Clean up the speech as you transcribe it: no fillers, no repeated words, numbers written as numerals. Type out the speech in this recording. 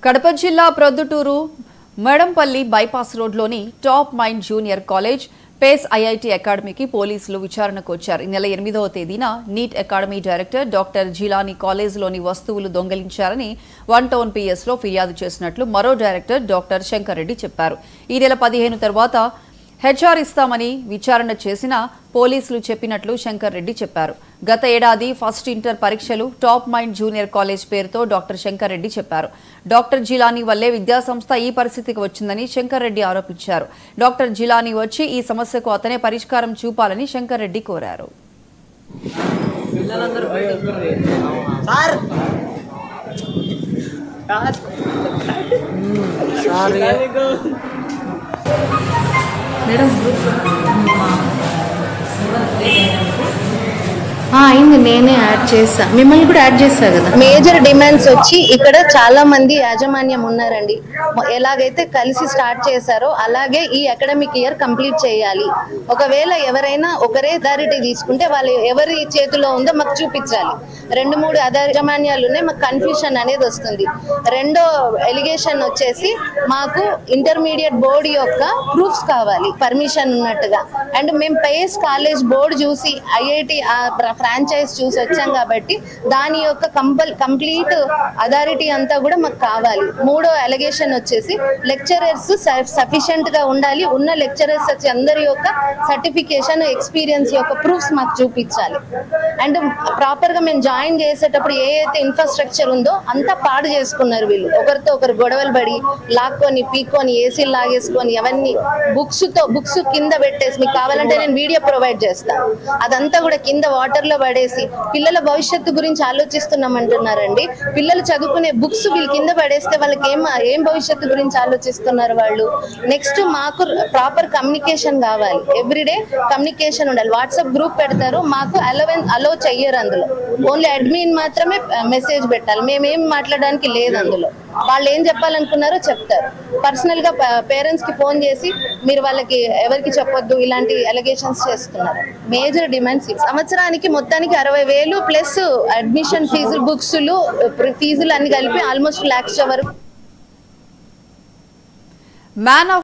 కడప జిల్లా ప్రొద్దుటూరు మేడంపల్లి బైపాస్ రోడ్లోని top mind junior college pace IIT అకాడమీకి పోలీసులు విచారణకు వచ్చారు. ఈ నెల 8వ తేదీన NEET academy director doctor Jilani కాలేజీలోని వస్తువులు దొంగిలించారని 1 టౌన్ పిఎస్లో ఫిర్యాదు చేసినట్లు మరో డైరెక్టర్ డాక్టర్ శంకర్ రెడ్డి చెప్పారు. ఈ నెల 15 తర్వాత హెచ్ఆర్ ఇస్తామని విచారణ చేసిన పోలీసులు చెప్పినట్లు శంకర్ రెడ్డి చెప్పారు. గత ఏడాది ఫస్ట్ ఇంటర్ పరీక్షలు టాప్ మైండ్ జూనియర్ కాలేజ్ పేరుతో డాక్టర్ శంకర్ రెడ్డి చెప్పారు. డాక్టర్ జిలానీ వల్లే విద్యాసంస్థ ఈ పరిస్థితికి వచ్చిందని శంకర్ రెడ్డి ఆరోపించారు. డాక్టర్ జిలానీ వచ్చి ఈ సమస్యకు అతనే పరిష్కారం చూపాలని శంకర్ రెడ్డి కోరారు. అయింది, నేనే యాడ్ చేస్తా, మిమ్మల్ని కూడా యాడ్ చేస్తా కదా. మేజర్ డిమాండ్స్ వచ్చి ఇక్కడ చాలా మంది యాజమాన్యం ఉన్నారండి. ఎలాగైతే కలిసి స్టార్ట్ చేశారో అలాగే ఈ అకాడమిక్ ఇయర్ కంప్లీట్ చేయాలి. ఒకవేళ ఎవరైనా ఒకరే అథారిటీ తీసుకుంటే వాళ్ళు ఎవరి చేతిలో ఉందో మాకు చూపించాలి. 2-3 యాజమాన్యాలు ఉన్నాయి, మాకు కన్ఫ్యూషన్ అనేది వస్తుంది. రెండో ఎలిగేషన్ వచ్చేసి మాకు ఇంటర్మీడియట్ బోర్డు యొక్క ప్రూఫ్స్ కావాలి పర్మిషన్ ఉన్నట్టుగా. అండ్ మేము పేస్ కాలేజ్ బోర్డు చూసి ఐఐటి ఫ్రాంచైజ్ చూసి వచ్చాం కాబట్టి దాని యొక్క కంప్లీట్ అథారిటీ అంతా కూడా మాకు కావాలి. మూడో అలిగేషన్ వచ్చేసి లెక్చరర్స్ సఫిషియెంట్ గా ఉండాలి. ఉన్న లెక్చరర్స్ వచ్చి అందరి యొక్క సర్టిఫికేషన్ ఎక్స్పీరియన్స్ యొక్క ప్రూఫ్స్ మాకు చూపించాలి. అండ్ ప్రాపర్ గా మేము జాయిన్ చేసేటప్పుడు ఏ అయితే ఇన్ఫ్రాస్ట్రక్చర్ ఉందో అంతా పాడు చేసుకున్నారు వీళ్ళు. ఒకరితో ఒకరు గొడవలు పడి లాక్కొని పీక్కొని ఏసీలు లాగేసుకొని అవన్నీ బుక్స్ కింద పెట్టేసి మీకు కావాలంటే నేను వీడియో ప్రొవైడ్ చేస్తాను. అదంతా కూడా కింద వాటర్ లో పడేసి పిల్లల భవిష్యత్తు గురించి ఆలోచిస్తున్నామంటున్నారండి. పిల్లలు చదువుకునే బుక్స్ వీళ్ళు కింద పడేస్తే వాళ్ళకి ఏం భవిష్యత్తు గురించి ఆలోచిస్తున్నారు వాళ్ళు. నెక్స్ట్ మాకు ప్రాపర్ కమ్యూనికేషన్ కావాలి. ఎవ్రీడే కమ్యూనికేషన్ ఉండాలి. వాట్సాప్ గ్రూప్ పెడతారు, మాకు అలో చెయ్యరు. అందులో ఓన్లీ అడ్మిన్ మాత్రమే మెసేజ్ పెట్టాలి. మేమేం మాట్లాడడానికి లేదు. అందులో వాళ్ళు ఏం చెప్పాలనుకున్నారో చెప్తారు. పర్సనల్ గా పేరెంట్స్ కి ఫోన్ చేసి మీరు వాళ్ళకి ఎవరికి చెప్పొద్దు ఇలాంటి అలిగేషన్స్ చేస్తున్నారు. మేజర్ డిమాండ్స్ సంవత్సరానికి మొత్తానికి 60,000 ప్లస్ అడ్మిషన్ ఫీజులు ఫీజులు అన్ని కలిపి ఆల్మోస్ట్ 1,00,000 వరకు.